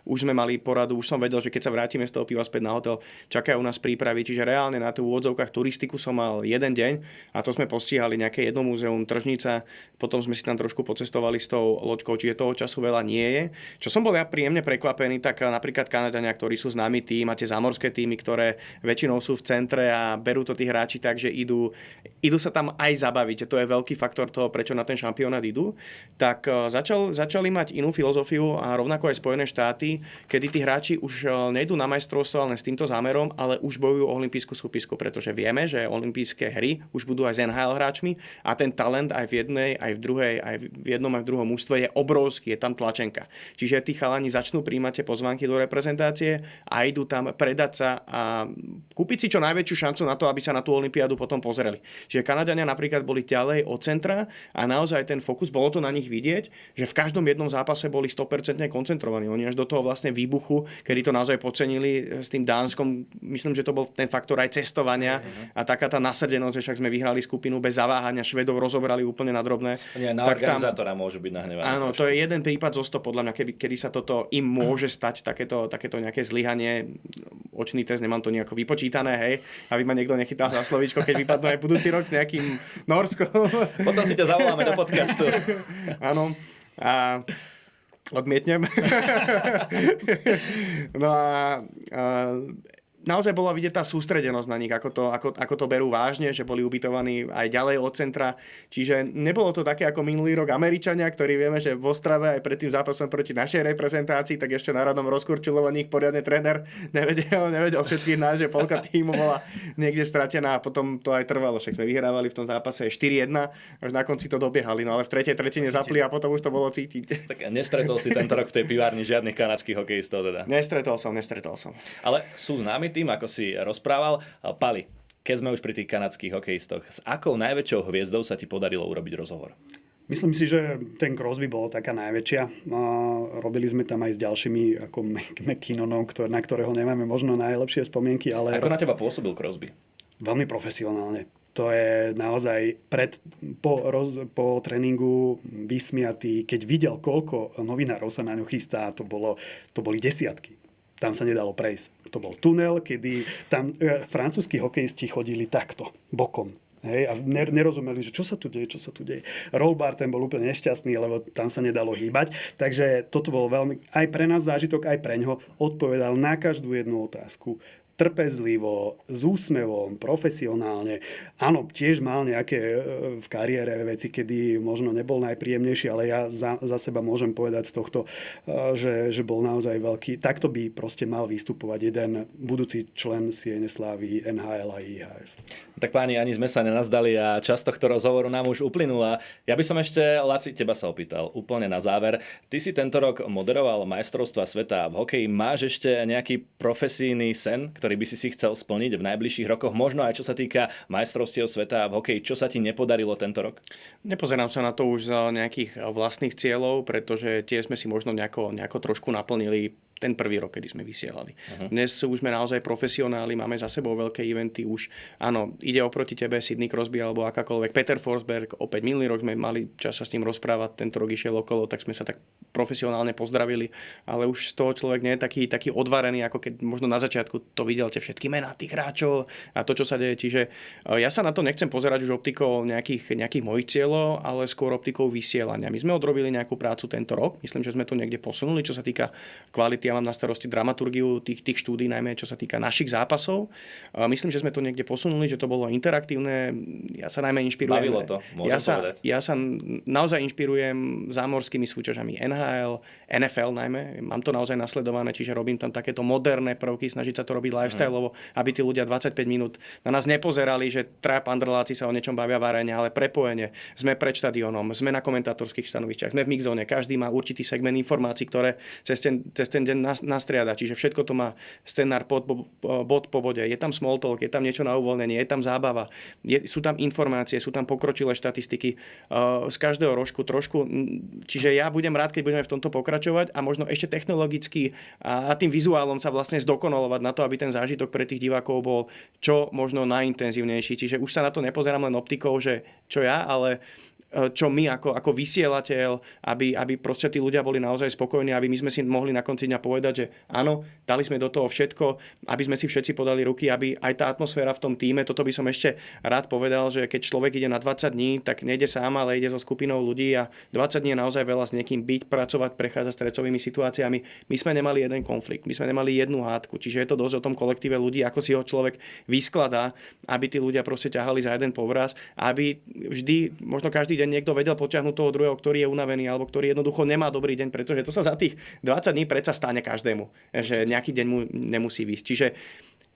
[SPEAKER 3] už sme mali poradu, už som vedel, že keď sa vrátime z toho piva späť na hotel, čakajú nás prípravy, čiže reálne na tú úvodzovkách turistiku som mal jeden deň a to sme postihali nejaké jedno múzeum, tržnica, potom sme si tam trošku pocestovali s tou loďkou, čiže toho času veľa nie je. Čo som bol ja príjemne prekvapený, tak napríklad Kanadania, ktorí sú známi tým, máte zámorské týmy, ktoré väčšinou sú v centre a berú to tí hráči tak, že idú sa tam aj zabaviť. To je veľký faktor toho, prečo na ten šampionát idú. Tak začali mať inú filozofiu a rovnako aj Spojené štáty, kedy tí hráči už nejdú na majstrovstvá len s týmto zámerom, ale už bojujú o olympijskú súpisku, pretože vieme, že olympijské hry už budú aj s NHL hráčmi a ten talent aj v jednej, aj v druhej, aj v jednom, aj v druhom mužstve je obrovský, je tam tlačenka. Čiže tí chalani začnú príjmať tie pozvánky do reprezentácie a idú tam predať sa a kúpiť si čo najväčšiu šancu na to, aby sa na tú olympiádu potom pozreli. Čiže Kanadania napríklad boli ďalej od centra a naozaj ten fokus, bolo to na nich vidieť, že v každom jednom zápase boli 100% koncentrovaní. Oni až do toho vlastne výbuchu, kedy to naozaj podcenili s tým Dánskom, myslím, že to bol ten faktor aj cestovania a taká tá nasadenosť, že však sme vyhrali skupinu bez zaváhania, Švedov rozobrali úplne na drobné.
[SPEAKER 1] Nie, na
[SPEAKER 3] tak
[SPEAKER 1] organizátora môžu byť nahnevaní.
[SPEAKER 3] Áno, to je jeden prípad zo 100 podľa mňa, kedy sa toto im môže stať, takéto nejaké zlyhanie. Očný test, nemám to nejako vypočítané, hej, aby ma niekto nechytal za slovíčko, keď vypadnú aj budúci rok s nejakým Norskom.
[SPEAKER 1] Potom si ťa zavoláme do podcastu.
[SPEAKER 3] Áno. A odmietnem. No a naozaj bola vidieť tá sústredenosť na nich, ako to berú vážne, že boli ubytovaní aj ďalej od centra. Čiže nebolo to také ako minulý rok Američania, ktorí vieme, že v Ostrave aj pred tým zápasom proti našej reprezentácii, tak ešte na radom rozkurčulovaní ich poriadne tréner nevedel všetkých nás, že polka týmu bola niekde stratená a potom to aj trvalo. Však sme vyhrávali v tom zápase 4-1, až na konci to dobiehali, no ale v tretej tretine zapli a potom už to bolo cítiť.
[SPEAKER 1] Tak nestretol si tento rok v tej pivárni žiadnych kanadských hokejistov teda?
[SPEAKER 3] Nestretol som.
[SPEAKER 1] Ale sú známi tým, ako si rozprával. Pali, keď sme už pri tých kanadských hokejistoch, s akou najväčšou hviezdou sa ti podarilo urobiť rozhovor?
[SPEAKER 2] Myslím si, že ten Crosby bol taká najväčšia. Robili sme tam aj s ďalšími, ako McKinnonom, na ktorého nemáme možno najlepšie spomienky. Ale
[SPEAKER 1] ako na teba pôsobil Crosby?
[SPEAKER 2] Veľmi profesionálne. To je naozaj po tréningu vysmiatý. Keď videl, koľko novinárov sa na ňu chystá, to boli desiatky. Tam sa nedalo prejsť. To bol tunel, kedy tam francúzski hokejisti chodili takto, bokom. Hej, a nerozumeli, že čo sa tu deje. Rollbar, ten bol úplne nešťastný, lebo tam sa nedalo hýbať. Takže toto bol veľmi, aj pre nás zážitok, aj pre ňoho. Odpovedal na každú jednu otázku. Trpezlivo, s úsmevom, profesionálne. Áno, tiež mal nejaké v kariére veci, kedy možno nebol najpríjemnejší, ale ja za seba môžem povedať z tohto, že bol naozaj veľký. Takto by proste mal vystupovať jeden budúci člen Siene Slávy, NHL a IHF.
[SPEAKER 1] Tak páni, ani sme sa nenazdali a čas tohto rozhovoru nám už uplynula. Ja by som ešte, Laci, teba sa opýtal úplne na záver. Ty si tento rok moderoval majstrovstvá sveta v hokeji. Máš ešte nejaký profesijný sen, ktorý by si chcel splniť v najbližších rokoch? Možno aj čo sa týka majstrovstiev sveta v hokeji. Čo sa ti nepodarilo tento rok?
[SPEAKER 3] Nepozerám sa na to už z nejakých vlastných cieľov, pretože tie sme si možno nejako trošku naplnili ten prvý rok, kedy sme vysielali. Dnes už sme naozaj profesionáli, máme za sebou veľké eventy už. Áno, ide oproti tebe Sidney Crosby alebo akákoľvek. Peter Forsberg, opäť minulý rok sme mali čas sa s ním rozprávať, tento rok išiel okolo, tak sme sa tak profesionálne pozdravili, ale už z toho človek nie je taký odvarený, ako keď možno na začiatku to videl tie všetky mená tých hráčov a to, čo sa deje. Čiže ja sa na to nechcem pozerať už optikou nejakých mojich cieľov, ale skôr optikou vysielania. My sme odrobili nejakú prácu tento rok, myslím, že sme to niekde posunuli, čo sa týka kvality. Ja mám na starosti dramaturgiu tých štúdí, najmä čo sa týka našich zápasov. Myslím, že sme to niekde posunuli, že to bolo interaktívne. Ja sa najmä inšpirujem.
[SPEAKER 1] Bavilo to, môžem povedať.
[SPEAKER 3] Ja sa naozaj inšpirujem zámorskými súťažami NHL, NFL najmä. Mám to naozaj nasledované, čiže robím tam takéto moderné prvky, snažiť sa to robiť lifestyleovo, aby tí ľudia 25 minút na nás nepozerali, že traja pandrláci sa o niečom bavia v aréne, ale prepojenie. Sme pred štadiónom, sme na komentátorských stanovišťach, sme v mixzóne, každý má určitý segment informácií, ktoré cez ten deň nastriada, čiže všetko to má scenár bod po bode. Je tam small talk, je tam niečo na uvoľnenie, je tam zábava, sú tam informácie, sú tam pokročilé štatistiky z každého rožku trošku. Čiže ja budem rád, keď budeme v tomto pokračovať a možno ešte technologicky a tým vizuálom sa vlastne zdokonalovať na to, aby ten zážitok pre tých divákov bol čo možno najintenzívnejší. Čiže už sa na to nepozerám len optikou, že čo ja, ale čo my ako vysielateľ, aby proste tí ľudia boli naozaj spokojní, aby my sme si mohli na konci dňa povedať, že áno, dali sme do toho všetko, aby sme si všetci podali ruky, aby aj tá atmosféra v tom tíme, toto by som ešte rád povedal, že keď človek ide na 20 dní, tak nejde sám, ale ide so skupinou ľudí a 20 dní je naozaj veľa s niekým byť, pracovať, prechádzať stresovými situáciami. My sme nemali jeden konflikt, my sme nemali jednu hádku, čiže je to dosť o tom kolektíve ľudí, ako si ho človek vyskladá, aby tí ľudia proste ťahali za jeden povraz, aby vždy, možno každý deň niekto vedel potiahnuť toho druhého, ktorý je unavený alebo ktorý jednoducho nemá dobrý deň, pretože to sa za tých 20 dní predsa stane každému, že nejaký deň mu nemusí výsť. Čiže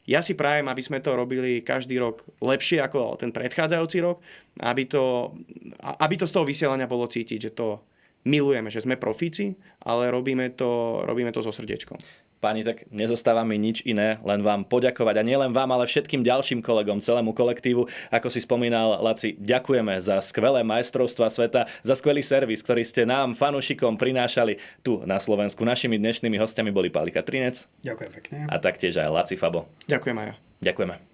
[SPEAKER 3] ja si prajem, aby sme to robili každý rok lepšie ako ten predchádzajúci rok, aby to z toho vysielania bolo cítiť, že to milujeme, že sme profíci, ale robíme to so srdiečkom.
[SPEAKER 1] Páni, tak nezostáva mi nič iné, len vám poďakovať. A nielen vám, ale všetkým ďalším kolegom, celému kolektívu. Ako si spomínal, Laci, ďakujeme za skvelé majstrovstvá sveta, za skvelý servis, ktorý ste nám, fanúšikom, prinášali tu na Slovensku. Našimi dnešnými hostiami boli Pali Katrinec.
[SPEAKER 2] Ďakujem pekne.
[SPEAKER 1] A taktiež aj Laci Fabo.
[SPEAKER 3] Ďakujem aj ja.
[SPEAKER 1] Ďakujeme.